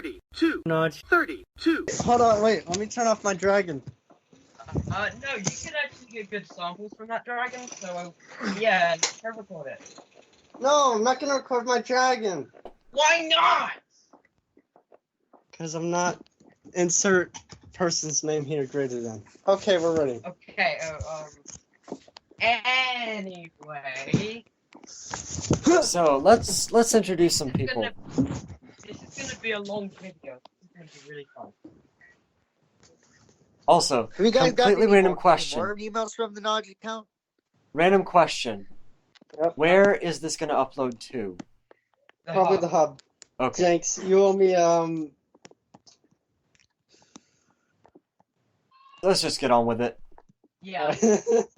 32. Nudge. 32. Hold on, wait. Let me turn off my dragon. No, you can actually get good samples from that dragon, so yeah, record it. No, I'm not gonna record my dragon. Why not? Because I'm not. Insert person's name here greater than. Okay, we're ready. Okay, anyway. So let's introduce some people. This is gonna be a long video. This is gonna be really fun. Also, Have you guys got completely any random more question. emails from the Nodge account? Random question. Yep. Where is this going to upload to? Probably the hub. Okay. Jenks, you owe me, Let's just get on with it. Yeah.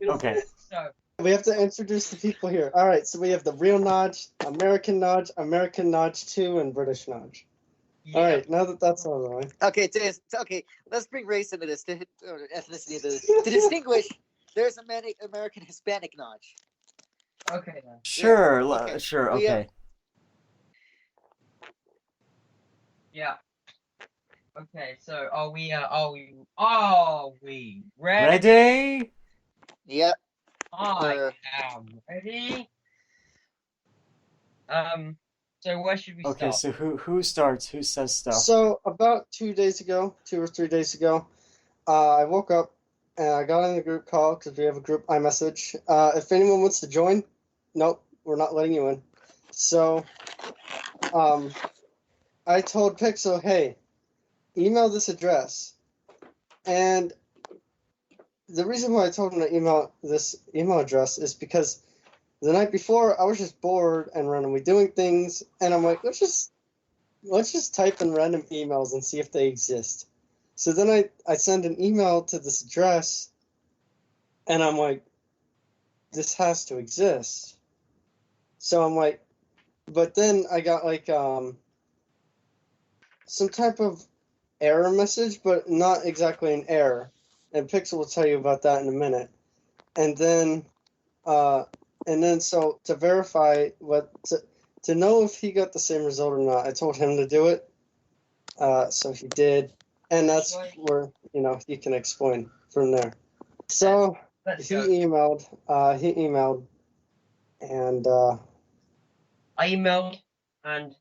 Okay. So. We have to introduce the people here. Alright, so we have the real Nodge, American Nodge 2, and British Nodge. Yeah. Alright, now that that's all the way. Okay, okay. Let's bring race into this, or ethnicity into this. To distinguish, there's American Hispanic Nodge. Okay then. Sure. Yeah, okay. Sure. We, Okay. Yeah. Okay, so are we ready? Ready? Yep. I am ready. So where should we Okay. start? So who starts? Who says stuff? So, about 2 or 3 days ago, I woke up and I got on the group call because we have a group iMessage. If anyone wants to join, nope, we're not letting you in. So, I told Pixel, hey, email this address. And the reason why I told him to email this email address is because the night before I was just bored and randomly doing things, and I'm like, let's just type in random emails and see if they exist. So then I send an email to this address, and I'm like, this has to exist. So I'm like, but then I got like some type of error message, but not exactly an error. And Pixel will tell you about that in a minute. And then so to verify to know if he got the same result or not, I told him to do it. So he did, and that's where you can explain from there. So he emailed, and I emailed, and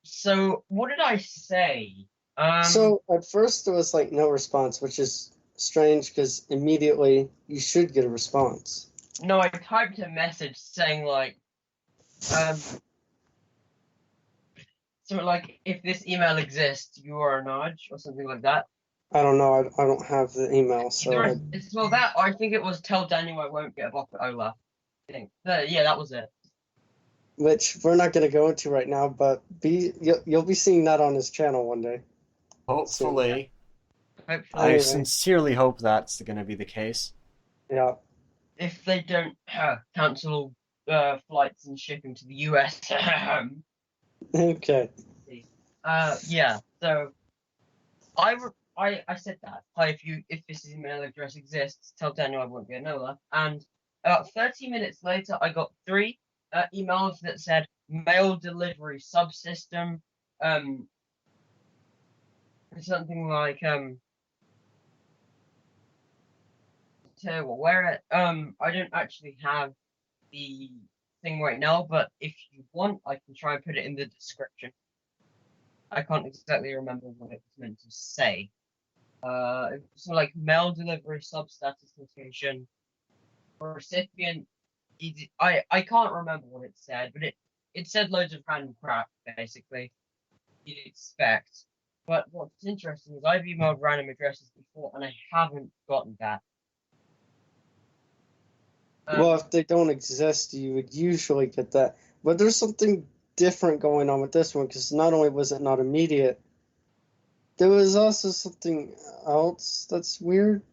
so what did I say? So at first there was like no response, which is strange because immediately you should get a response. No, I typed a message saying like, something like, if this email exists, you are a Nudge, or something like that. I don't know. I don't have the email, so. I think it was tell Daniel I won't get a block at Ola. I think. Yeah, that was it. Which we're not going to go into right now, but you'll be seeing that on his channel one day. Hopefully. Hopefully. I sincerely hope that's going to be the case. Yeah. If they don't cancel flights and shipping to the US. Okay. Yeah. So I said that. Hi, if this email address exists, tell Daniel I won't be a NOLA. And about 30 minutes later, I got 3 emails that said mail delivery subsystem. Something like I don't actually have the thing right now, but if you want, I can try and put it in the description. I can't exactly remember what it was meant to say. It was like mail delivery substatus notation. Recipient. I can't remember what it said, but it said loads of random crap basically. You'd expect. But what's interesting is I've emailed random addresses before and I haven't gotten that. Well, if they don't exist, you would usually get that. But there's something different going on with this one, because not only was it not immediate, there was also something else that's weird.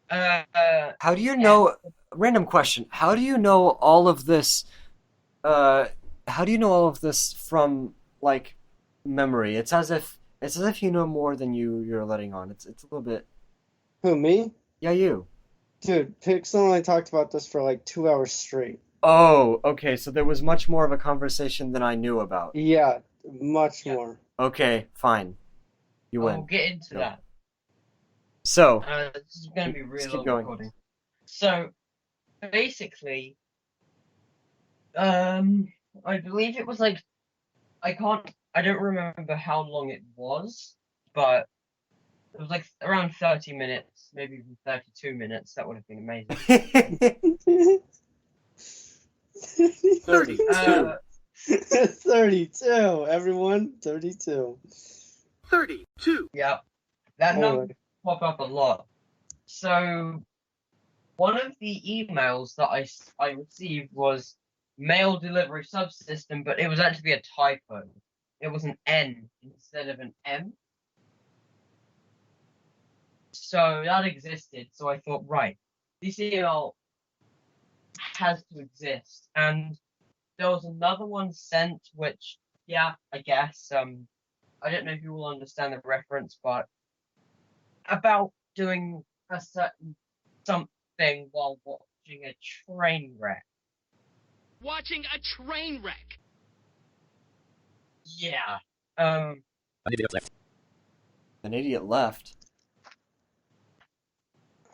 How do you know? Random question. How do you know all of this? How do you know all of this from like memory? It's as if you know more than you're letting on. It's a little bit. Who, me? Yeah, you. Dude, Pixel and I talked about this for like 2 hours straight. Oh, okay. So there was much more of a conversation than I knew about. Yeah, much Yeah. more. Okay, fine. You We'll win. get into Go. that. So, This is going to be Let's really keep long going. recording. So, basically, I believe it was like, I don't remember how long it was, but it was like around 30 minutes, maybe even 32 minutes. That would have been amazing. 32. 32, everyone. 32. 32. Yeah, that number Anyway, popped up a lot. So, one of the emails that I received was mail delivery subsystem, but it was actually a typo. It was an N instead of an M. So that existed. So I thought, right, this email has to exist. And there was another one sent, which, yeah, I guess, I don't know if you will understand the reference, but about doing a certain something while watching a train wreck. Watching a train wreck. Yeah. An idiot left.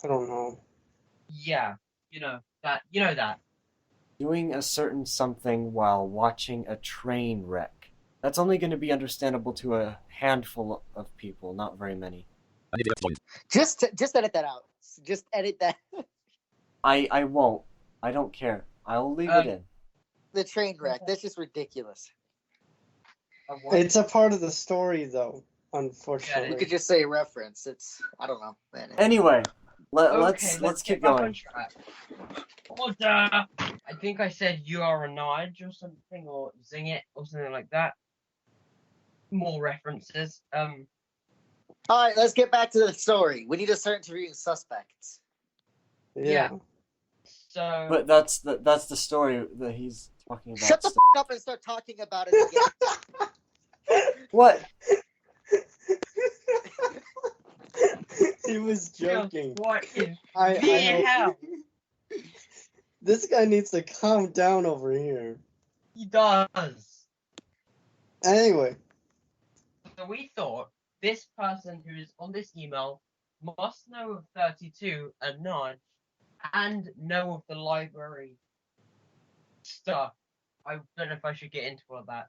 I don't know. Yeah. You know that. Doing a certain something while watching a train wreck. That's only going to be understandable to a handful of people, not very many. Just edit that out. Just edit that. I won't. I don't care. I'll leave it in. The train wreck. That's just ridiculous. It's a part of the story, though, You unfortunately. could just say reference. I don't know. Anyway, Okay, let's keep get back on going. track. Order! I think I said you are a Nige or something, or Zing it, or something like that. More references. All right, let's get back to the story. We need to start interviewing suspects. Yeah. So But that's the story that he's talking about. Shut the up and start talking about it again. What? He was joking. what in I the hell? This guy needs to calm down over here. He does. Anyway, So we thought this person who is on this email must know of 32 and Nudge and know of the library stuff. I don't know if I should get into all that.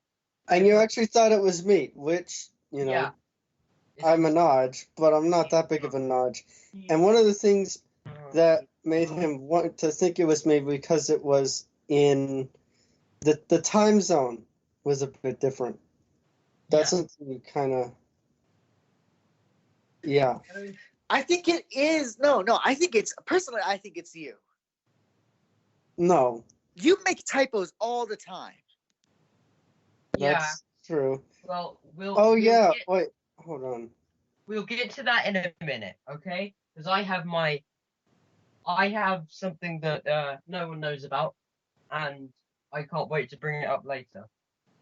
and you actually thought it was me, which, you know, Yeah. I'm a Nodge, but I'm not that big of a Nodge. And one of the things that made him want to think it was me because it was in the time zone was a bit different. That's something kind of, yeah. I think it is. No. I think it's you. No, You make typos all the time. that's true. Well, Oh, yeah. Wait, hold on. We'll get to that in a minute, okay? Because I have something that no one knows about, and I can't wait to bring it up later,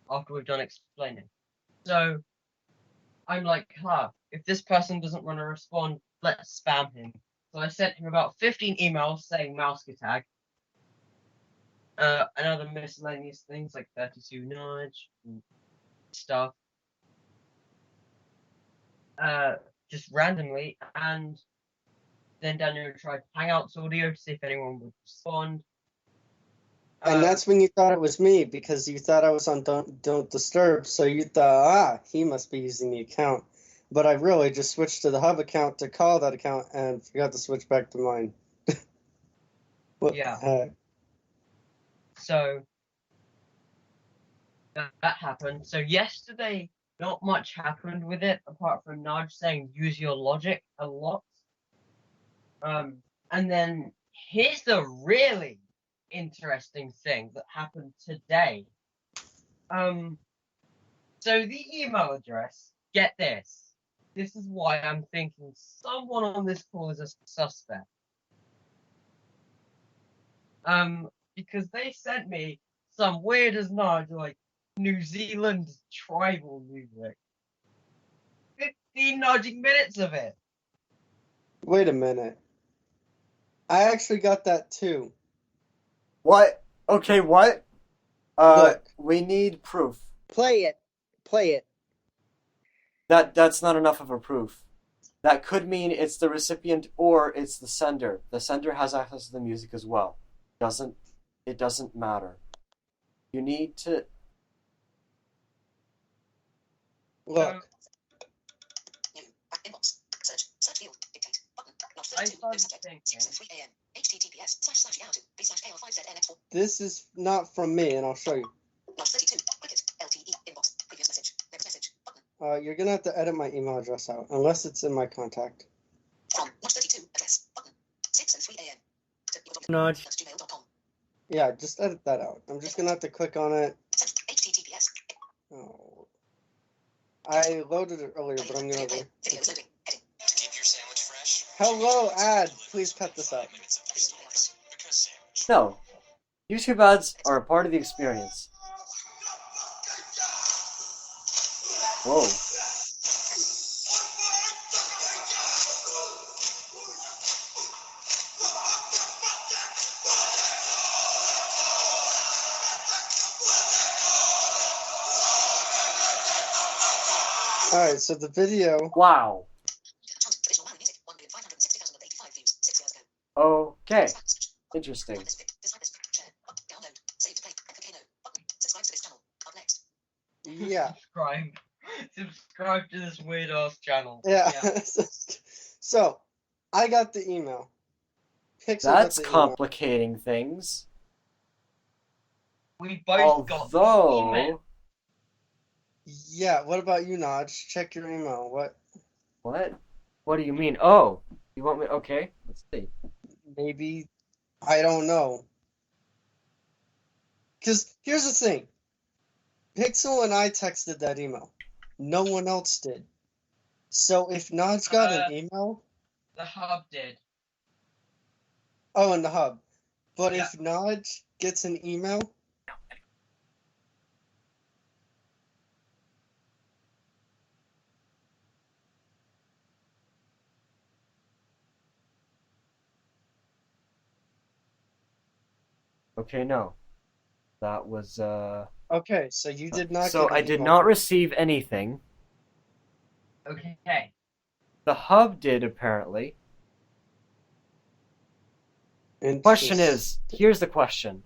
after we've done explaining. So, I'm like, if this person doesn't want to respond, let's spam him. So I sent him about 15 emails saying mouse tag, and other miscellaneous things like 32 nudge and stuff. Just randomly, and then Daniel tried Hangouts audio to see if anyone would respond. And that's when you thought it was me because you thought I was on Don't Disturb, so you thought, he must be using the account. But I really just switched to the hub account to call that account and forgot to switch back to mine. What Yeah. the heck? So that happened. So yesterday, not much happened with it apart from Nudge saying use your logic a lot. And then here's the really interesting thing that happened today. So the email address, get this. This is why I'm thinking someone on this call is a suspect. Because they sent me some weird as Nudge, like New Zealand tribal music. 15 nudging minutes of it. Wait a minute. I actually got that too. What? Okay, what? Look. We need proof. Play it. play it. That's not enough of a proof. That could mean it's the recipient or it's the sender. The sender has access to the music as well. It doesn't matter. You need to Look, I started thinking, this is not from me, and I'll show you. You're gonna have to edit my email address out, unless it's in my contact. nudge. Yeah, just edit that out. I'm just gonna have to click on it. Oh. I loaded it earlier, but I'm gonna. Hello, ad. Please cut this out. No. YouTube ads are a part of the experience. Whoa. Alright, so the video. Wow. Okay. Interesting. Yeah. Subscribe to this weird ass channel. Yeah. So, I got the email. Pixel got That's the email. complicating things. We both got the Although, email. Yeah, what about you, Naj? Check your email. What? what? What do you mean? Oh, you want me? Okay, let's see. Maybe. I don't know. Because here's the thing. Pixel and I texted that email. No one else did. So if Naj got an email. The hub did. Oh, in the hub. But Yeah. if Naj gets an email. Okay, no. That was, Okay, so you did not So get an I did email. not receive anything. Okay. The hub did, apparently. Question is, here's the question.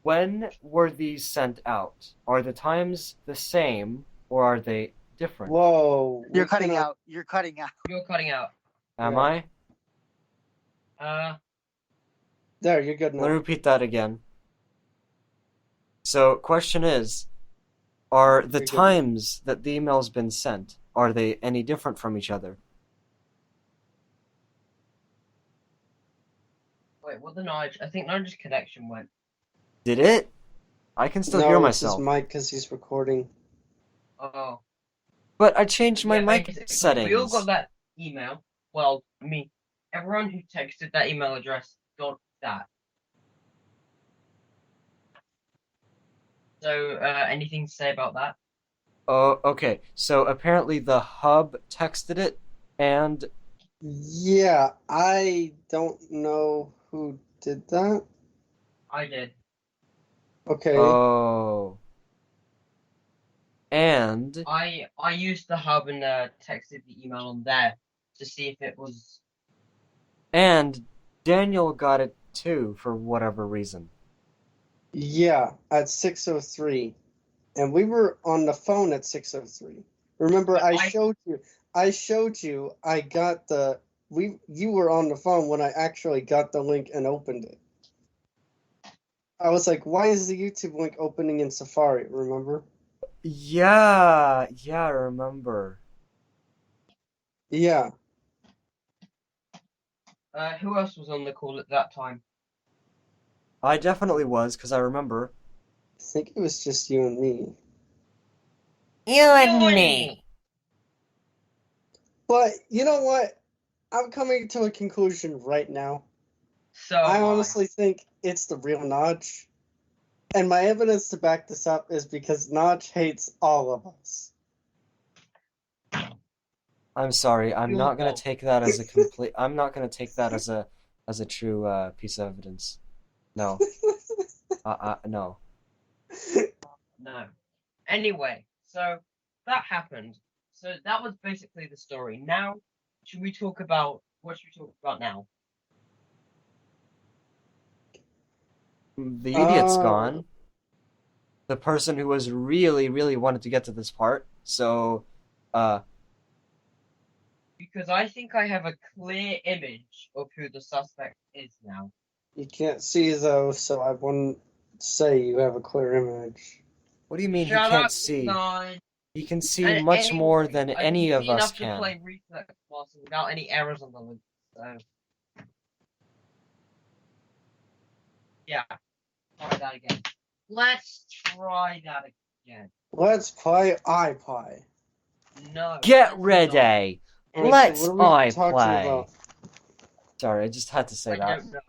When were these sent out? Are the times the same, or are they different? Whoa. You're we cutting cannot- out. You're cutting out. You're cutting out. Am Yeah. I? There, you're good Let me now. repeat that again. So, question is, are the You're good. times that the email's been sent, are they any different from each other? Wait, what the Nige? I think Nige's connection went. Did it? I can still No, hear it's his myself. mic because he's recording. Oh. But I changed my Yeah, mic basically, settings. We all got that email. Well, everyone who texted that email address got that. So, anything to say about that? Oh, okay. So apparently the hub texted it, and Yeah, I don't know who did that. I did. Okay. oh, and I used the hub and texted the email on there to see if it was. Daniel got it too for whatever reason. Yeah, at 6:03. And we were on the phone at 6:03. Remember, I showed you I got you were on the phone when I actually got the link and opened it. I was like, why is the YouTube link opening in Safari, remember? Yeah, I remember. Yeah. Who else was on the call at that time? I definitely was, because I remember. I think it was just you and me. You and me. But you know what? I'm coming to a conclusion right now. So I honestly think it's the real Notch. And my evidence to back this up is because Notch hates all of us. I'm sorry. I'm You're not gonna wrong. take that as a complete. I'm not gonna take that as a true piece of evidence. No. No. No. Anyway, So that happened. So that was basically the story. Now, should we talk about what should we talk about now? The idiot's Uh, gone. The person who was really, really wanted to get to this part. So, Because I think I have a clear image of who the suspect is now. you can't see though, so I wouldn't say you have a clear image. what do you mean he Shut can't up, see? Nine. He can see And much more anyway, than I any can of see us enough to can. play Reflex Master without any errors on the link. So yeah, try that again. Let's try that again. Let's play iPie. No. Get let's ready! Alright, Let's so what are we talking play. about? Sorry, I just had to say not. I that. don't know.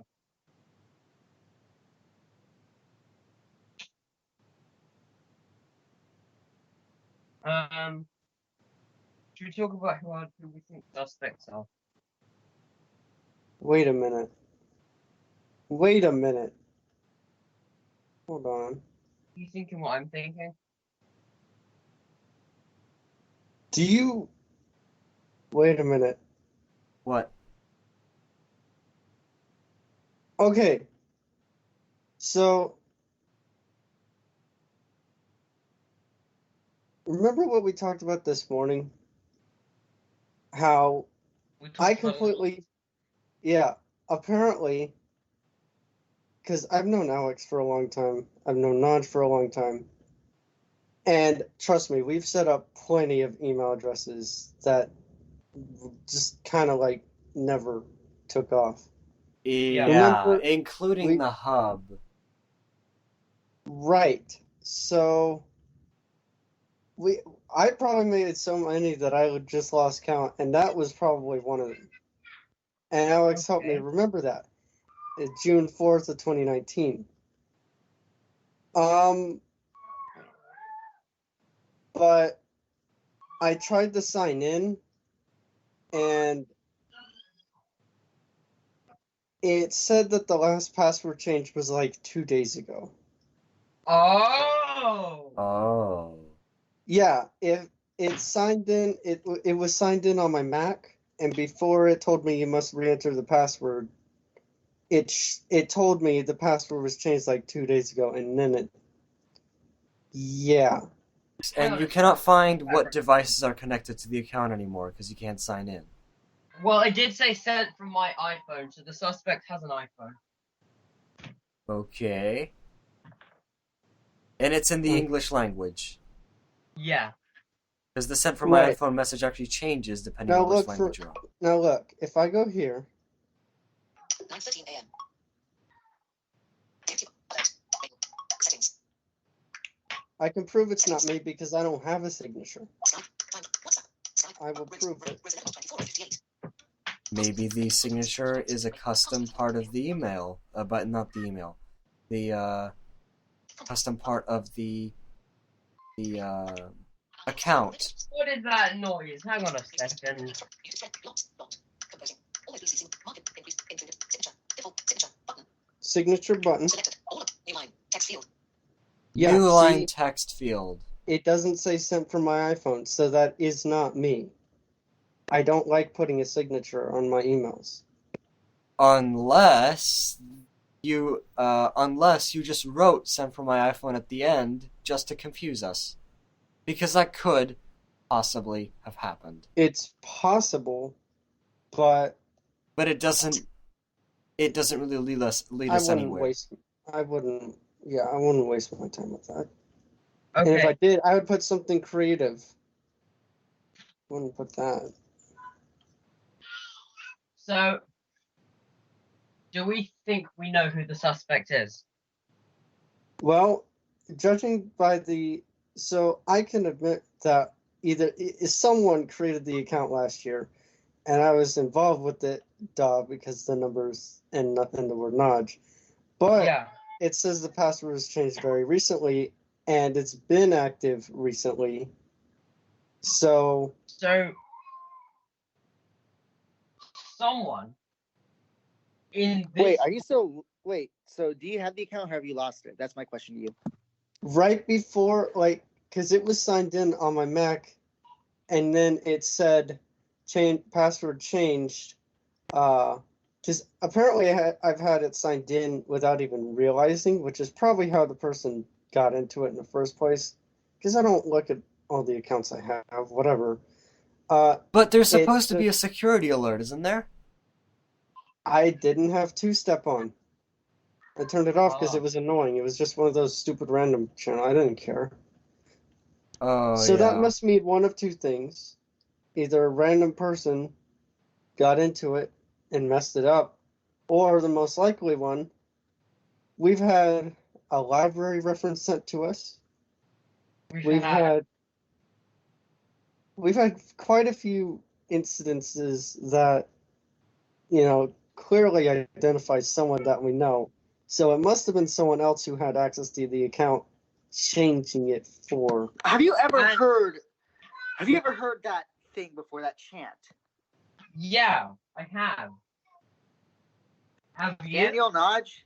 Should we talk about who we think suspects are? Wait a minute. Wait a minute. Hold on. Are you thinking what I'm thinking? Do you... Wait a minute. What? Okay. So... Remember what we talked about this morning? How We talked I about completely... Yeah, apparently... Because I've known Alex for a long time. I've known Naj for a long time. And trust me, we've set up plenty of email addresses that just kind of like never took off. Yeah, Remember, including we- the hub. Right. So I probably made so many that I just lost count, and that was probably one of them. And Alex helped me Okay. remember that. It's June 4th of 2019. But I tried to sign in, and it said that the last password change was like 2 days ago. Oh. Oh. Yeah, if it signed in, it was signed in on my Mac, and before it told me you must re-enter the password, it told me the password was changed like 2 days ago, and then yeah. And you cannot find what devices are connected to the account anymore because you can't sign in. Well, it did say sent from my iPhone, so the suspect has an iPhone. Okay. And it's in the English language. Yeah. Because the sent from my Right. iPhone message actually changes depending Now on which look language you're on. Now look, if I go here, 9:13 a.m. Settings. I can prove it's not me because I don't have a signature. Skype. Time. WhatsApp. Skype. I will prove it. Resident 24:58. Maybe the signature is a custom part of the email, but not the email. The custom part of the account. What is that noise? Hang on a second. Muted. Locked. Composing. Always recessing. Market. Increased. Included. Signature. Default. Signature. Button. Signature button. Selected. All of. New line. Text field. Yeah, New see, line text field. it doesn't say sent from my iPhone, so that is not me. I don't like putting a signature on my emails. Unless you just wrote sent from my iPhone at the end just to confuse us. Because that could possibly have happened. It's possible, but But it doesn't really lead us I wouldn't anywhere. I wouldn't waste my time with that. And if Okay. I did, I would put something creative. I wouldn't put that. So, do we think we know who the suspect is? Well, judging by so I can admit that either someone created the account last year, and I was involved with it, because the numbers and the word Naj. But Yeah. it says the password was changed very recently, and it's been active recently. So So, someone in this. Wait, are you still? Wait, so do you have the account or have you lost it? That's my question to you. right before, like, because it was signed in on my Mac, and then it said password changed. Because apparently I've had it signed in without even realizing, which is probably how the person got into it in the first place. Because I don't look at all the accounts I have, whatever. But there's supposed to be a security alert, isn't there? I didn't have two-step on. I turned it off because Oh. it was annoying. It was just one of those stupid random channels. I didn't care. Oh, So yeah. that must mean one of two things. Either a random person got into it and messed it up, or the most likely one, we've had a library reference sent to us. We've had quite a few incidences that, clearly identify someone that we know. So it must have been someone else who had access to the account changing it for. Have you ever heard that thing before, that chant? Yeah, I have. Have you? Daniel Nodge?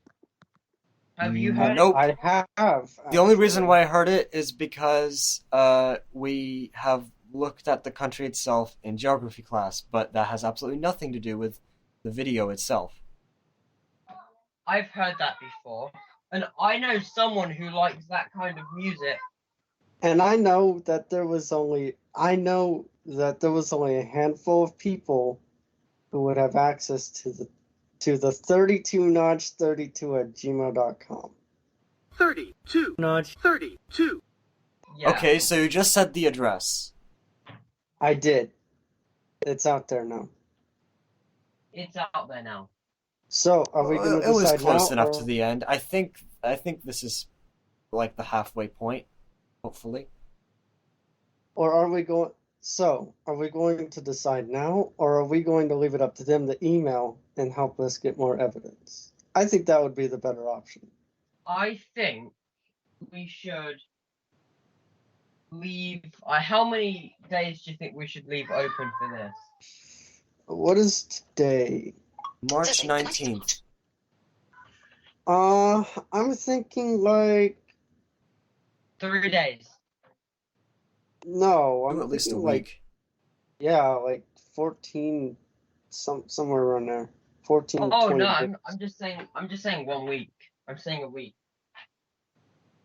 Have you heard Nope. I have. The only reason why I heard it is because we have looked at the country itself in geography class, but that has absolutely nothing to do with the video itself. I've heard that before, and I know someone who likes that kind of music. And I know that there was only a handful of people who would have access to the 32nodge32 at gmail.com. 32 nodge 32. Yeah. Okay, so you just said the address. I did. It's out there now. It's out there now. So, are we going to decide It was close now, enough or- to the end. I think this is like the halfway point, hopefully. Or are we going? So, are we going to decide now, or are we going to leave it up to them to email and help us get more evidence? I think that would be the better option. I think we should leave. How many days do you think we should leave open for this? What is today? March 19th. I'm thinking like 3 days. no. I'm Do at least a thinking week. like like 14, somewhere around there. 14. Oh 20 no, days. I'm just saying 1 week. I'm saying a week.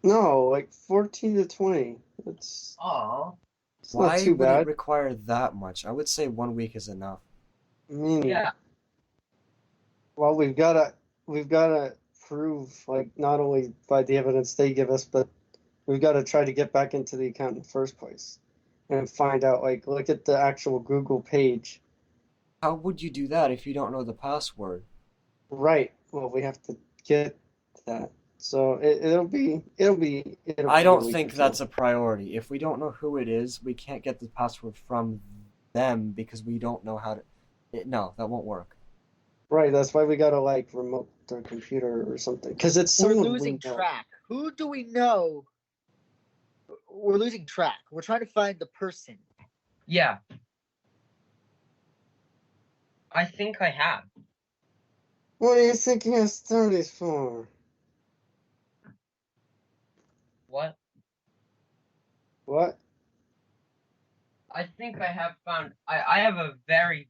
No, like 14 to 20. It's Oh. it's not Why too would it bad. require that much? I would say 1 week is enough. I mean, Yeah. well, we've gotta prove, like, not only by the evidence they give us, but we've got to try to get back into the account in the first place and find out, like, look at the actual Google page. How would you do that if you don't know the password? Right. Well, we have to get that. So it'll be I a don't week think or that's so. a priority. If we don't know who it is, we can't get the password from them because we don't know how to. No, that won't work. Right. That's why we gotta like remote their computer or something. Because it's We're someone losing we know. track. Who do we know? We're losing track. We're trying to find the person. Yeah. I think I have. What do you think he has 30s for? What? What? I think I have found. I have a very.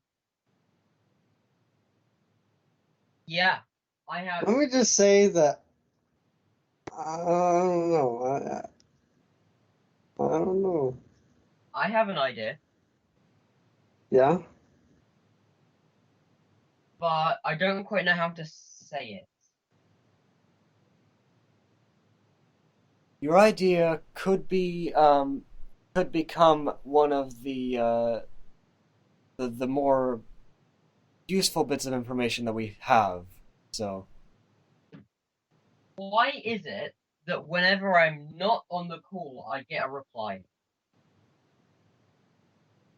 Yeah. I have. Let me just say that I don't know. I don't know. I have an idea, Yeah. but I don't quite know how to say it. Your idea could become one of the more useful bits of information that we have. So Why is it that whenever I'm not on the call, I get a reply?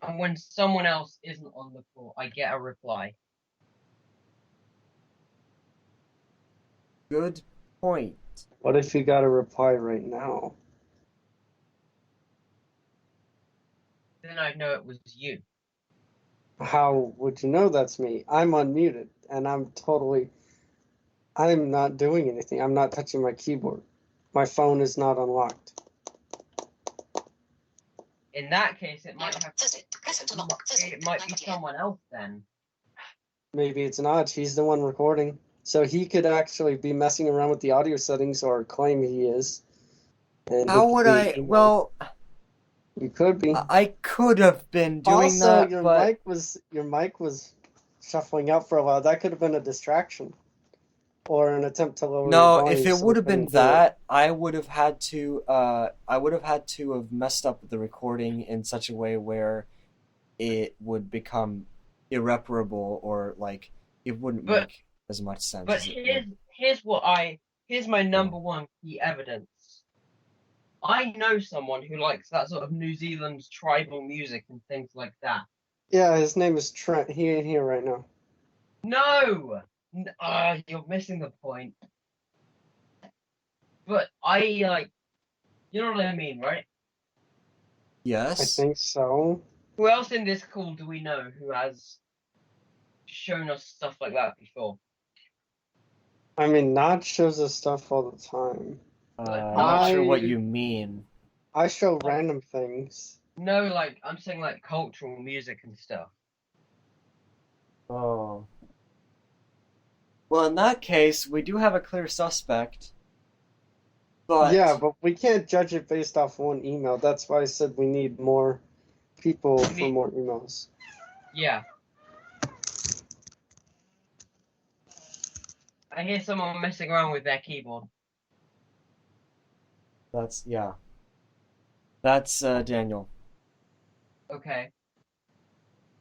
And when someone else isn't on the call, I get a reply. good point. What if you got a reply right now? Then I'd know it was you. How would you know that's me? I'm unmuted and I'm not doing anything. I'm not touching my keyboard. My phone is not unlocked. In that case, it might have. It might be someone else then. Maybe it's not. He's the one recording. So he could actually be messing around with the audio settings or claim he is. And How he would could I? be- Well, You could be. I could have been doing Also, that, but your mic was shuffling out for a while. That could have been a distraction. Or an attempt to lower your no. volume If it so would we have been couldn't hear it. that, I would have had to. I would have had to have messed up the recording in such a way where it would become irreparable, or like it wouldn't But- make as much sense. But as it would. here's my number one key evidence. I know someone who likes that sort of New Zealand tribal music and things like that. Yeah, his name is Trent. He ain't here right now. No! You're missing the point. But I like, you know what I mean, right? I Yes. think so. Who else in this call do we know who has shown us stuff like that before? I mean, Nod shows us stuff all the time. I'm not sure what I- you mean. I show random things. No, like I'm saying like cultural music and stuff. Oh. Well, in that case, we do have a clear suspect. But Yeah, but we can't judge it based off one email. That's why I said we need more people for more emails. Yeah. I hear someone messing around with their keyboard. that's Daniel. Okay.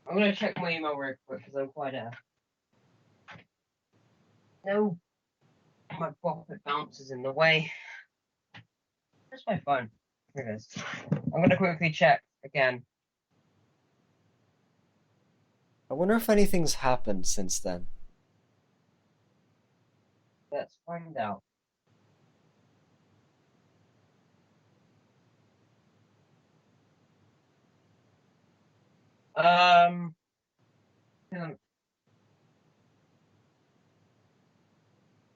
I'm gonna check my email real quick because I'm quite No. My pocket bounces in the way. Where's my phone? Here it is. I'm gonna quickly check again. I wonder if anything's happened since then. Let's find out. Um,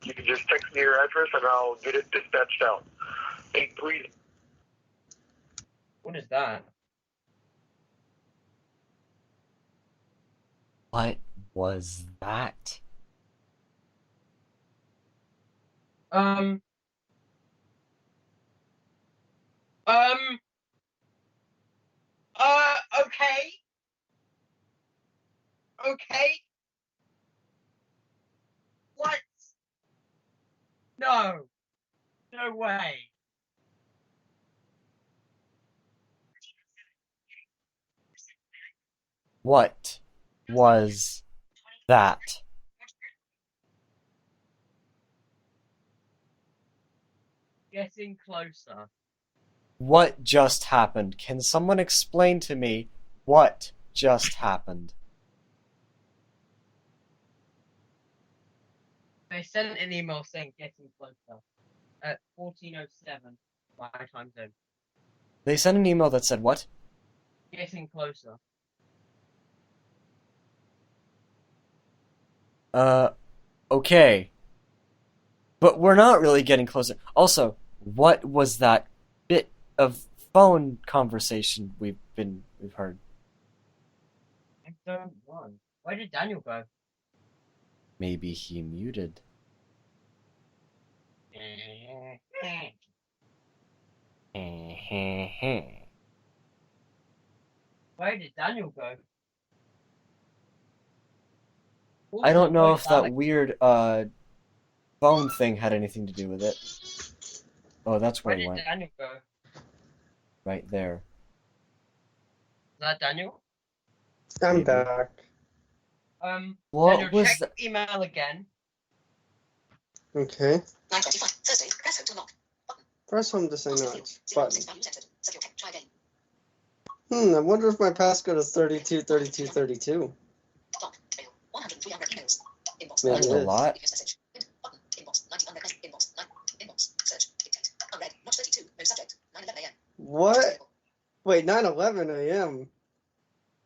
You can just text me your address and I'll get it dispatched out. Hey, please. what is that? What was that? Um, okay. Okay. What? No. No way. What was that? Getting closer. What just happened? Can someone explain to me what just happened? They sent an email saying getting closer at 14:07 my time zone. They sent an email that said what? Getting closer. Okay. But we're not really getting closer. Also, what was that bit of phone conversation we've heard? I don't know. Where did Daniel go? Maybe he muted. Where did Daniel go? I don't know Also, if that weird phone thing had anything to do with it. Oh, that's where where he did went. Daniel go? Right there. Is that Daniel? I'm Maybe. back. What Daniel, was check that? the email again. Okay. 9:25. Thursday. Press home to unlock. Press home to say Still no. field. Zero Button. six values entered. Secure text. Try again. I wonder if my passcode is 323232. Doc. Mail. 103 unread emails. Inbox. Yeah, That's it a is. lot. Previous message. Button. Inbox. 90 unread message. Inbox. 9. Inbox. Search. Dictate. Unread. Notch 32. No subject. 9:11 a.m. What? Wait, 9:11 a.m.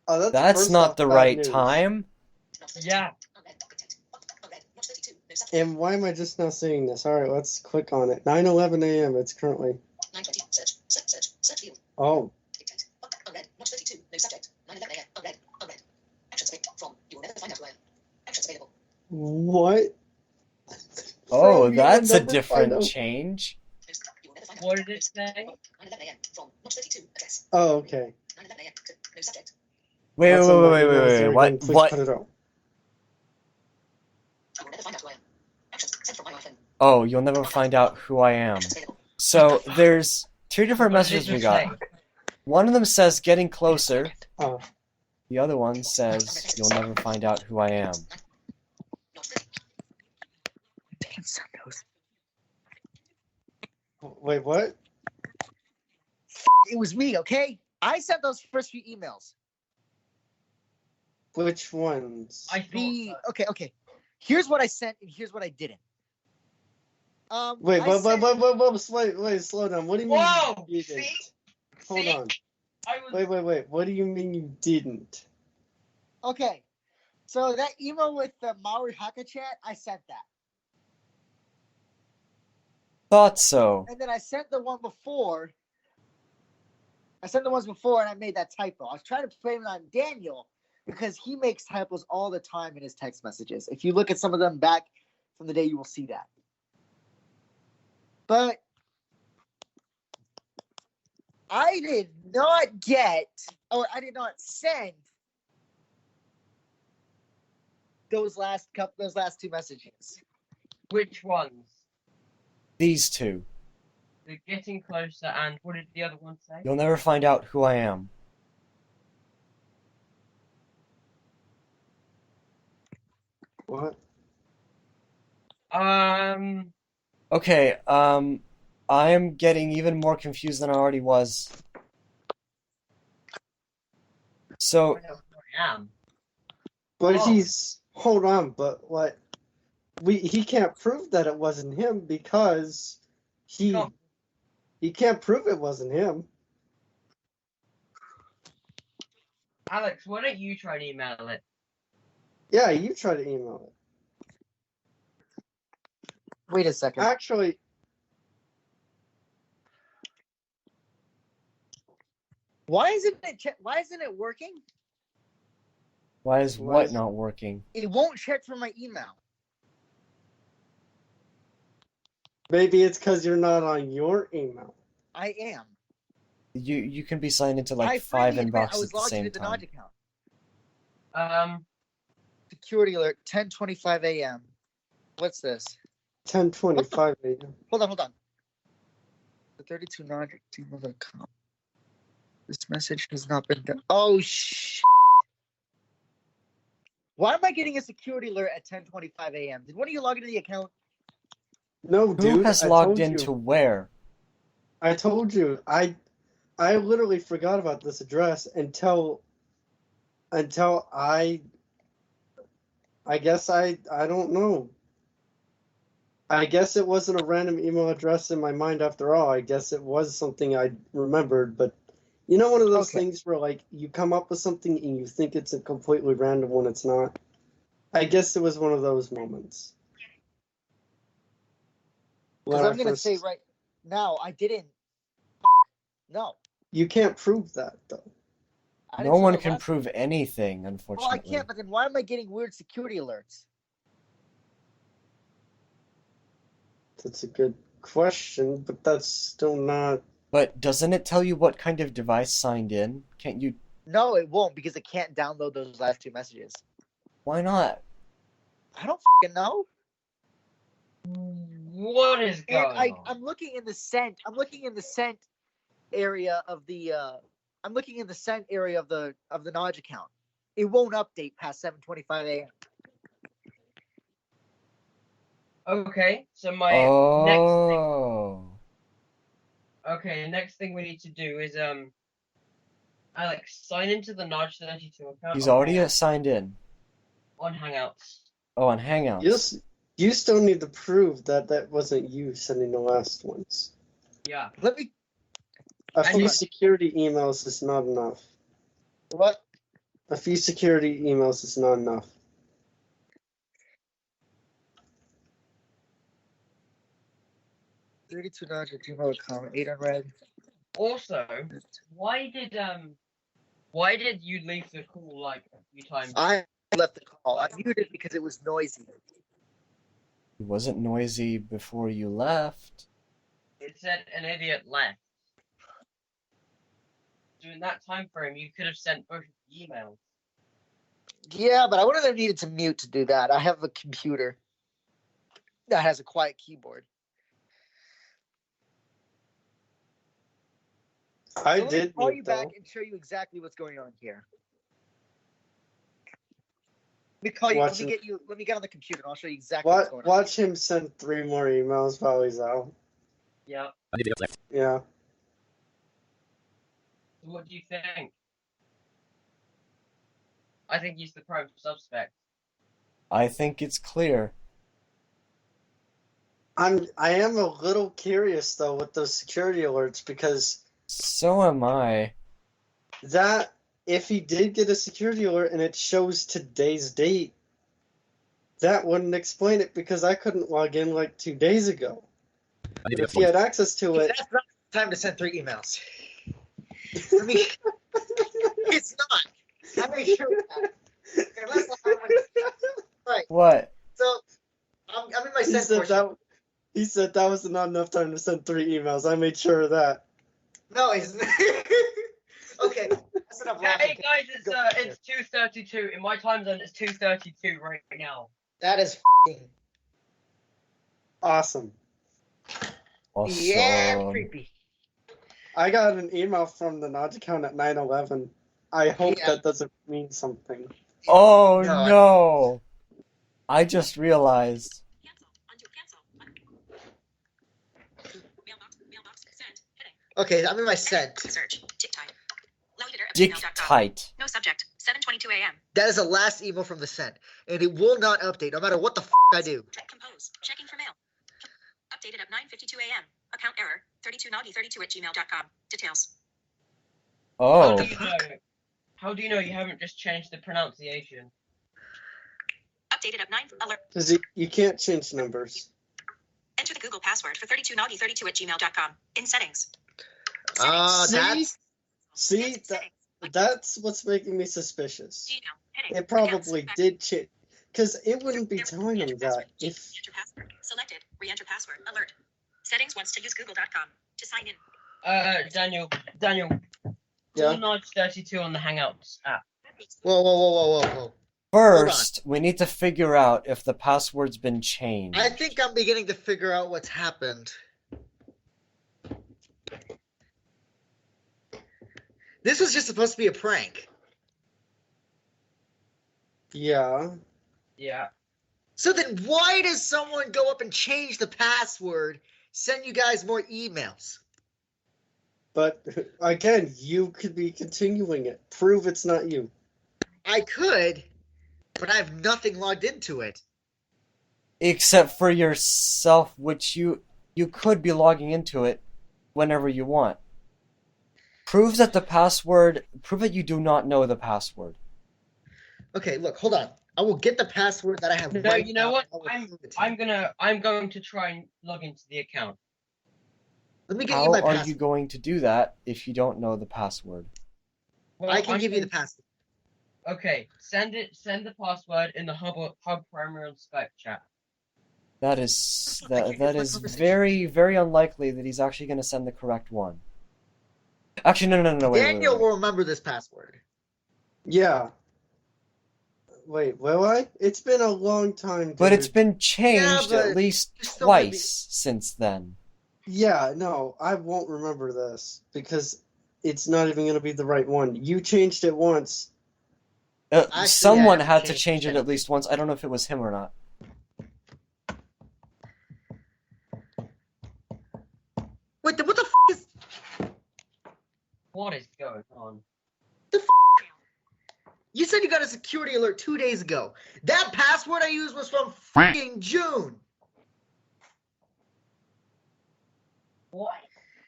Oh, That's first not off the bad right news. time. Not 32. Yeah. Unread. Dictate. Unread. Notch 32. No subject. And why am I just now seeing this? All right, let's click on it. 9:11 a.m. It's currently. 9:20. Search. Search. Search. Search field. Oh, Dictate. What? Oh, From, you will that's a never find different out. change. What did it say? Oh, okay. Wait, That's wait, in wait, my wait, wait, emails wait, there what? again. Please What? cut it out. Oh, you'll never find out who I am. So there's two different What did messages it we just got. say? One of them says getting closer. Oh. The other one says you'll never find out who I am. Wait, what? It was me, okay? I sent those first few emails. Which ones? I thought Okay. Here's what I sent and here's what I didn't. Wait, I sent- wait, slow down. What do you mean Whoa! you didn't? See? Hold See? on. I was. Wait. What do you mean you didn't? Okay. So that email with the Maori Haka chat, I sent that. Thought so. And then I sent the one before. I sent the ones before and I made that typo. I was trying to blame it on Daniel because he makes typos all the time in his text messages. If you look at some of them back from the day, you will see that. But I did not get, or I did not send those last two messages. Which ones? These two. The getting closer and what did the other one say? You'll never find out who I am. What? Okay, I am getting even more confused than I already was. So, I know who I am. But Oh. he's hold on, but what? He can't prove that it wasn't him because he No. can't prove it wasn't him. Alex, why don't you try and email it? Yeah, you try to email it. Wait a second. Actually, Why isn't it working? why is Why what is- not working? It won't check for my email. maybe it's because you're not on your email. I am. You can be signed into I like 5 freely admit I inboxes was at the logged same into the time. Nodge account. Security alert, 10:25 a.m. What's this? 10:25 a.m. Hold on. The 32 Nodge at gmail.com. This message has not been done. Oh, Why am I getting a security alert at 10:25 a.m.? Did one of you log into the account? No, Who dude. has I logged told into you. where? I told you. I literally forgot about this address until I guess I don't know. I guess it wasn't a random email address in my mind after all. I guess it was something I remembered, but you know one of those Okay. things where like you come up with something and you think it's a completely random when it's not. I guess it was one of those moments. Because When I'm I going to first- say right now, I didn't. No. You can't prove that though. I No didn't one send it can last- prove anything, Well, I unfortunately. can't, but then why am I getting weird security alerts? That's a good question, but that's still not. But doesn't it tell you what kind of device signed in? Can't you? No, it won't because it can't download those last two messages. Why not? I don't fucking know. What is And going on? I'm looking in the sent. I'm looking in the sent area of the. I'm looking in the sent area of the Nodge account. It won't update past 7:25 a.m. Okay, so my Oh. next thing we need to do is Alex, sign into the nagy32 account. He's on already Hangouts. signed in. On Hangouts. Oh, on Hangouts. You still need to prove that that wasn't you sending the last ones. Yeah. Let me. A I few know. security emails is not enough. What? A few security emails is not enough. $32 at gmail.com. 8 unread. Also, why did Why did you leave the call like a few times? I left the call. I muted it because it was noisy. It wasn't noisy before you left. It said an idiot left. During that time frame, you could have sent both emails. Yeah, but I wouldn't have needed to mute to do that. I have a computer that has a quiet keyboard. I Let me did call mute, you though. back and show you exactly what's going on here. Let me call you. Watch Let me get on the computer and I'll show you exactly what's going on. Watch him send 3 more emails while he's out. Yeah. Yeah. So what do you think? I think he's the prime suspect. I think it's clear. I am a little curious though with those security alerts because So am I. that if he did get a security alert and it shows today's date, that wouldn't explain it because I couldn't log in like 2 days ago. But if he had access to it, That's not time to send 3 emails. I mean, it's not. I made sure of that. Unless right. What? So I'm in my he sent said portion. he said that was not enough time to send 3 emails. I made sure of that. No, it's okay. That's enough laughing. Hey guys, it's 2:32 in my time zone. It's 2:32 right now. That is Awesome. Also, yeah, creepy. I got an email from the Nod account at 9/11. I hope Yeah. that doesn't mean something. Oh No. no! I just realized. Okay, I'm in my sent. Search. Tick time. Dick tight. No subject. 7:22 a.m. That is the last email from the sent, and it will not update no matter what the I do. Compose. Checking for mail. Updated at 9:52 a.m. Account error. 32naughty32@gmail.com. Details. Oh. How do you know you haven't just changed the pronunciation? Updated at 9. Alert. Because you can't change numbers. Enter the Google password for 32naughty32@gmail.com. In settings. See, that's what's making me suspicious. Gmail. Heading. It probably Accounts. did change. Because it wouldn't be telling him that if... Enter password. Selected. Re-enter password. Alert. Settings wants to use google.com to sign in. Daniel. Yeah? Call nagy32 on the Hangouts app. Whoa. First, we need to figure out if the password's been changed. I think I'm beginning to figure out what's happened. This was just supposed to be a prank. Yeah. Yeah. So then why does someone go up and change the password, send you guys more emails? But, again, you could be continuing it. Prove it's not you. I could, but I have nothing logged into it. Except for yourself, which you could be logging into it whenever you want. Prove that you do not know the password. Okay, look, hold on. I will get the password that I have No, right you know now, what? and I will prove it to you. I'm going to try and log into the account. Let me get you How my are password. you going to do that if you don't know the password? Well, I can I'm give you the going- password. Okay, send the password in the hub primary on Skype chat. That is I can't that get my is conversation. very, very unlikely that he's actually going to send the correct one. Actually, no, wait. Daniel will remember this password. Yeah. Wait, will I? It's been a long time, dude. But it's been changed but at least you still might be- twice since then. Yeah, no, I won't remember this because it's not even going to be the right one. You changed it once. Actually, Someone I had to changed change it it. at least once. I don't know if it was him or not. Wait, what the f is... What is going on? You said you got a security alert 2 days ago. That password I used was from f***ing June. What?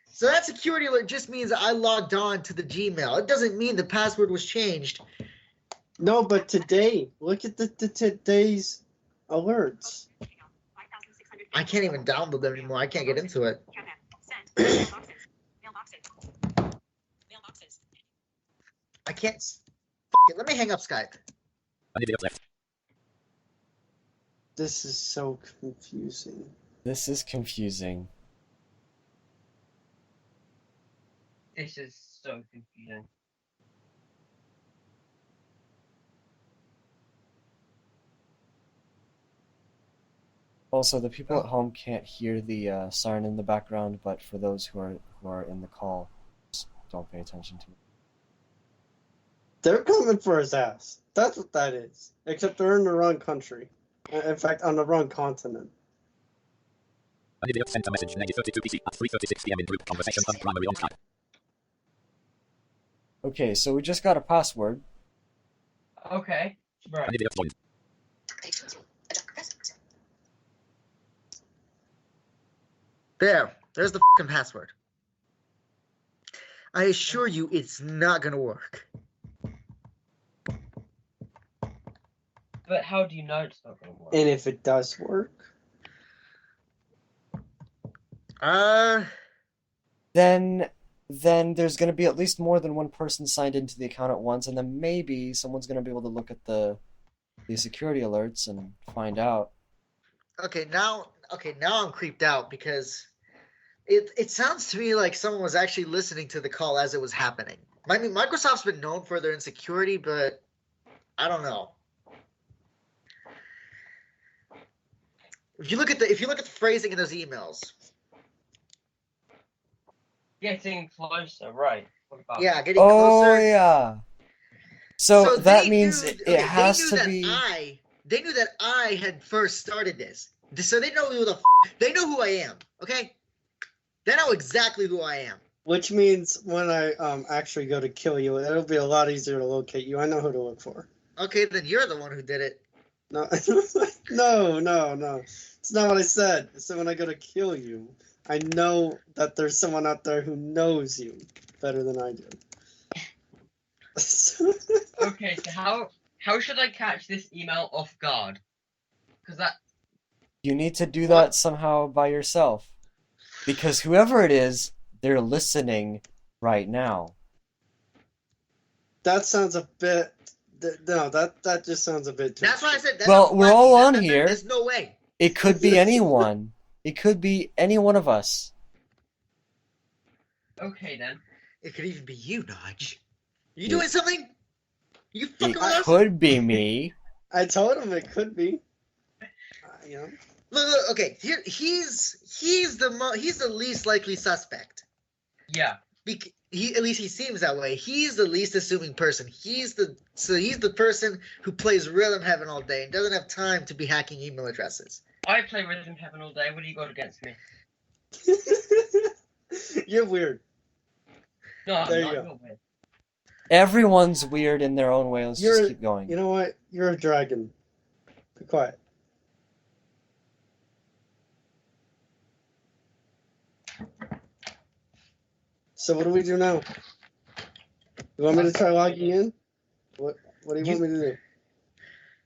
So that security alert just means that I logged on to the Gmail. It doesn't mean the password was changed. No, but today, look at the today's alerts. I can't even download them anymore. I can't get into it. I can't. Let me hang up Skype. This is so confusing. This is confusing. This is so confusing. Also, the people at home can't hear the siren in the background, but for those who are in the call, just don't pay attention to it. They're coming for his ass. That's what that is. Except they're in the wrong country. In fact, on the wrong continent. Idiot sent a message nagy32 PC at 3:36 p.m. in group conversation on primary on Skype. Okay, so we just got a password. Okay. Right. Idiot joined. There's the fucking password. I assure you, it's not gonna work. But how do you know it's not going to work? And if it does work, Then there's going to be at least more than one person signed into the account at once, and then maybe someone's going to be able to look at the security alerts and find out. Okay, now I'm creeped out because it sounds to me like someone was actually listening to the call as it was happening. I mean, Microsoft's been known for their insecurity, but I don't know. If you look at the phrasing in those emails. Getting closer, right. What about Yeah, getting Oh closer. yeah. So that they means knew- it okay, has they knew to that be. They knew that I had first started this, so they know they know who I am. Okay, they know exactly who I am. which means when I actually go to kill you, it'll be a lot easier to locate you. I know who to look for. Okay, then you're the one who did it. No, no. It's not what I said. I said when I go to kill you, I know that there's someone out there who knows you better than I do. Okay, so how should I catch this email off guard? Because that You need to do that somehow by yourself, because whoever it is, they're listening right now. That sounds a bit. No, that just sounds a bit too. That's why I said. That's Well, not we're lucky. all on There's here. There's no way. It could be anyone. It could be any one of us. okay then. It could even be you, Nudge. You doing something? You It fucking with us? could be me. I told him it could be. You know. Look, okay. Here, he's the least likely suspect. Yeah. At least he seems that way. He's the least assuming person. He's the person who plays Rhythm Heaven all day and doesn't have time to be hacking email addresses. I play Rhythm Heaven all day. What do you got against me? You're weird. No, I'm There you not. go. You're weird. Everyone's weird in their own way. Let's just keep going. You know what? You're a dragon. Be quiet. So what do we do now? You want me to try logging in? What do you want me to do?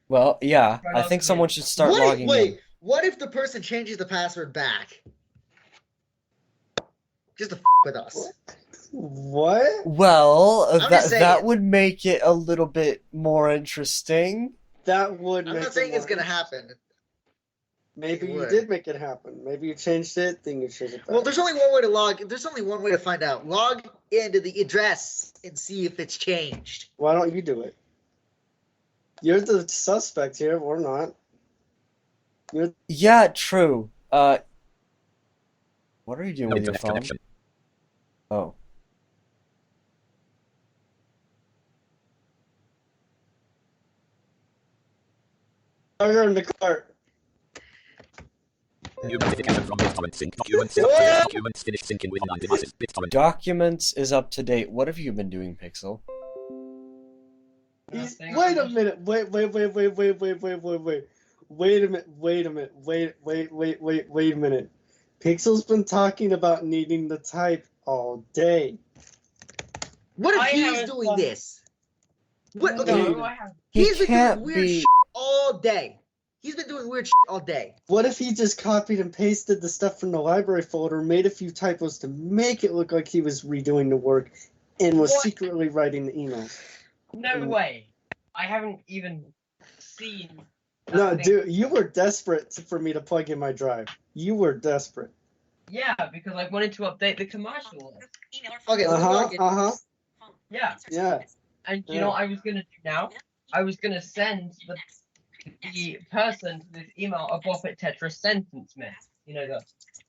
Well, yeah, Right, I think okay. someone should start logging in. What if the person changes the password back? Just to with us. What? Well, I'm just that saying. would make it a little bit more interesting. That would I'm make not saying it it's more gonna happen. Maybe It you would. did make it happen. Maybe you changed it, then you changed it back. Well, there's only one way to log. There's only one way to find out. Log into the address and see if it's changed. Why don't you do it? You're the suspect here. We're not. Yeah, true. What are you doing No with your internet phone? connection. Oh. Oh, you're in the cart. New notification from BitTorrent sync. Documents is up to date. Documents finished syncing with online devices. BitTorrent. Documents is up to date. What have you been doing, Pixel? Nothing. Wait a minute. Wait a minute. Pixel's been talking about needing the type all day. What if I he's haven't doing done- this? What? No, Okay, No, I have. He he's been can't doing weird be. shit all day. He's been doing weird shit all day. What if he just copied and pasted the stuff from the library folder, made a few typos to make it look like he was redoing the work, and was What? secretly writing the emails. No way. I haven't even seen. that No, thing. dude, you were desperate for me to plug in my drive. You were desperate. Yeah, because I wanted to update the commercial list. Email or phone. Okay, let me log in. Uh-huh. Phone. Yeah. Insert Yeah. sequence. And you Yeah. know what I was gonna do now? I was gonna send Next. the person to this email a Bop It Tetris sentence miss. You know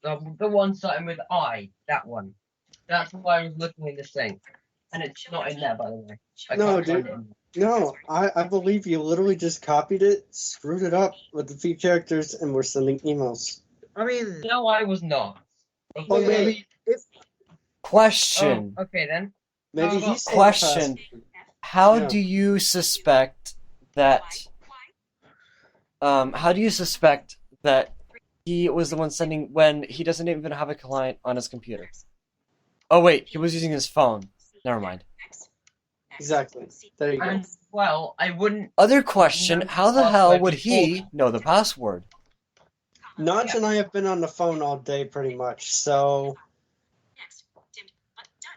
the one starting with I. That one. That's why I was looking in the sync, and it's not in there by the way. I No, can't find dude. it in there. No, I believe you literally just copied it, screwed it up with a few characters, and we're sending emails. I mean, No, I was not. Or okay, maybe if Question. Oh, okay then. maybe How he about- said Question. the password. How Yeah. do you suspect that? How do you suspect that he was the one sending when he doesn't even have a client on his computer? Oh wait, he was using his phone. Never mind. Exactly. There you go. And well, I wouldn't. Other question: know how the the hell password would he before- know the password? Notch and I have been on the phone all day pretty much, so Next. Dimmed.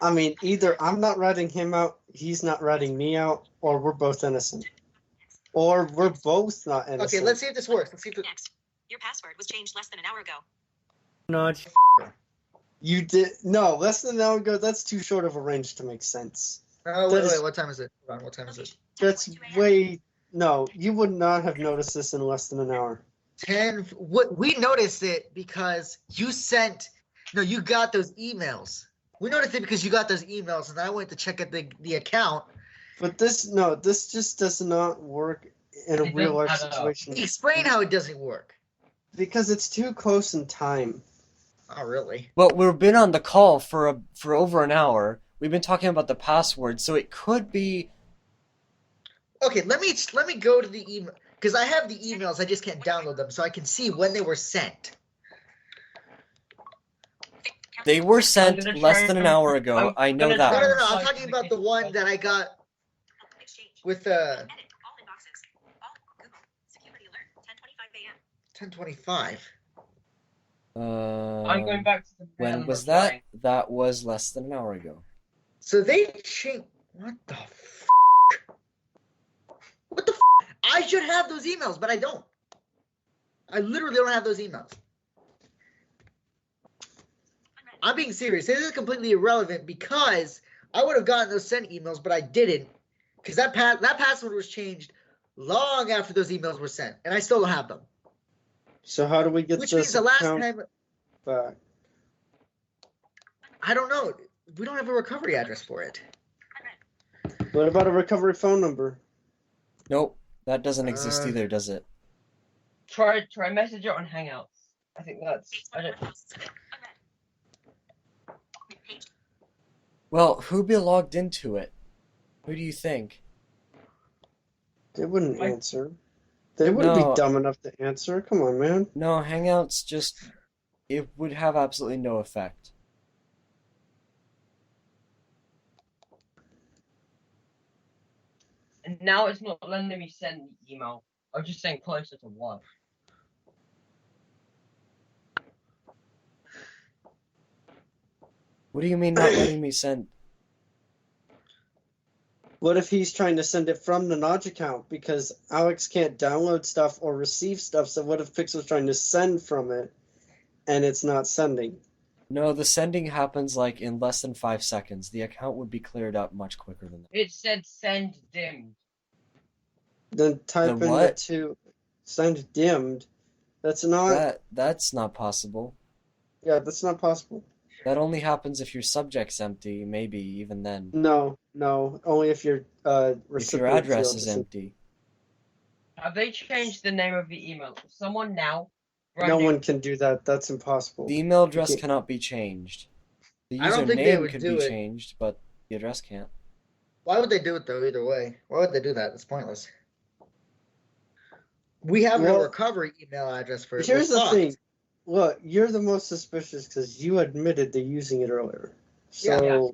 Done. I mean, either I'm not ratting him out, he's not ratting me out, or we're both innocent. Or we're both not innocent. okay, let's see if this works. Let's see if it, Next. Your password was changed less than an hour ago. Notch. You did no, less than an hour ago, that's too short of a range to make sense. oh That wait, is- wait, what time is it? Hold on, what time is it? That's way no, you would not have noticed this in less than an hour. 10. What we noticed it because you sent. No, you got those emails. We noticed it because you got those emails, and I went to check at the account. But this just does not work in a It real life doesn't add up. situation. Explain how it doesn't work. Because it's too close in time. Oh, really? Well, we've been on the call for over an hour. We've been talking about the password, so it could be. Okay, let me go to the email because I have the emails. I just can't download them, so I can see when they were sent. They were I'm sent gonna less try than an and- hour ago. I'm I know gonna that No, try no, one. no, no. I'm talking about the one that I got Exchange. with Edit. All inboxes. All Google. Security alert. 10:25 a.m. 1025. I'm going back to the. When and was that? replying. That was less than an hour ago. So they changed. What the? What the? I should have those emails, but I don't. I literally don't have those emails. Unread. I'm being serious. This is completely irrelevant because I would have gotten those sent emails, but I didn't because that password was changed long after those emails were sent, and I still don't have them. So how do we get Which this means the last account time back? I don't know. We don't have a recovery address for it. Unread. What about a recovery phone number? Nope, that doesn't exist Uh, either, does it? Try message it on Hangouts. I think that's. I don't. Unread. Page. Well, who be logged into it? Who do you think? They wouldn't I- answer. They wouldn't No. be dumb enough to answer. Come on, man. No, Hangouts just. It would have absolutely no effect. And now it's not letting me send the email. I was just saying closer to 1. What do you mean not letting me send? What if he's trying to send it from the Notch account because Alex can't download stuff or receive stuff? So what if Pixel's trying to send from it and it's not sending? No, the sending happens like in less than 5 seconds. The account would be cleared up much quicker than that. It said send dimmed. Then type The in what? the two send dimmed. That's not. That's not possible. Yeah, that's not possible. That only happens if your subject's empty, maybe even then. No, only if your If your recipient address field is isn't- empty. Have they changed the name of the email? Someone now. No running- one can do that. That's impossible. The email address Okay. cannot be changed. The I don't think they username would could do be it. changed, but the address can't. Why would they do it though? Either way, why would they do that? It's pointless. We have no Well, recovery email address for it. Here's We're the fucked. thing. Look, you're the most suspicious because you admitted to using it earlier. So Yeah.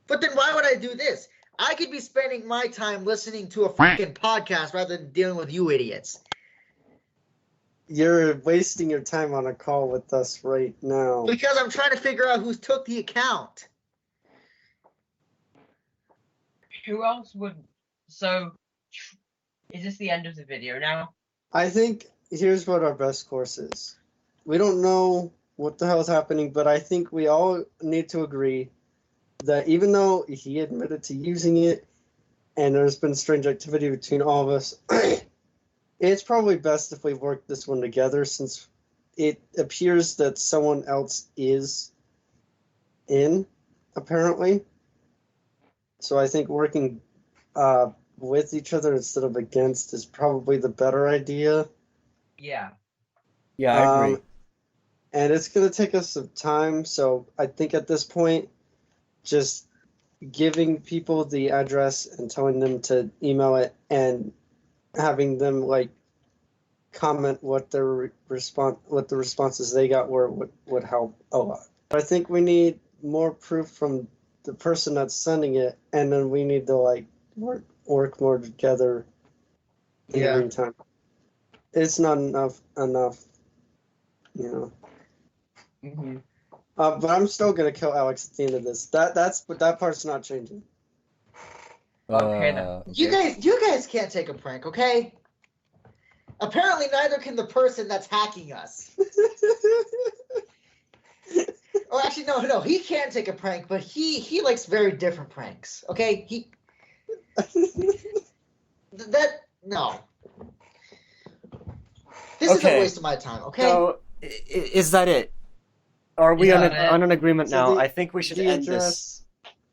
But then why would I do this? I could be spending my time listening to a fucking podcast rather than dealing with you idiots. you're wasting your time on a call with us right now. Because I'm trying to figure out who took the account. Who else would? So, is this the end of the video now? I think here's what our best course is. We don't know what the hell is happening, but I think we all need to agree that even though he admitted to using it and there's been strange activity between all of us, it's probably best if we work this one together since it appears that someone else is in, apparently. So I think working with each other instead of against is probably the better idea. Yeah. Yeah, I agree. And it's going to take us some time, so I think at this point, just giving people the address and telling them to email it and having them like comment what the responses they got were would help a lot. But I think we need more proof from the person that's sending it, and then we need to like work more together in the meantime. It's not enough, you know. Mm-hmm. But I'm still gonna kill Alex at the end of this. That part's not changing. Okay, then. Okay. You guys can't take a prank, okay? Apparently, neither can the person that's hacking us. Oh, actually, no, he can take a prank, but he likes very different pranks. Okay, no. This is a Okay. waste of my time. Okay. So, is that it? Are we on an agreement So now? the- I think we should the end this. address,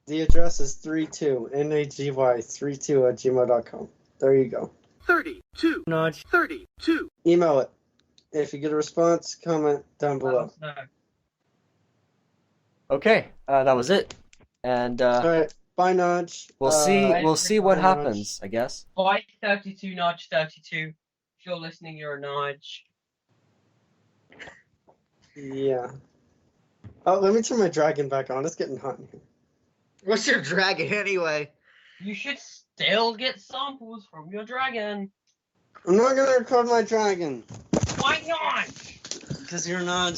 the address is 32 nagy32@gmail.com. There you go. 32. Nudge. 32. Email it. If you get a response, comment down Let below. us know. Okay, that was it, and All right. Bye, Nudge. we'll see what bye, happens. I guess. Bye, 32 Nudge 32. If you're listening, you're a Nudge. Yeah. Oh, let me turn my dragon back on. It's getting hot in here. What's your dragon anyway? You should still get samples from your dragon. I'm not gonna record my dragon Why not? because you're not.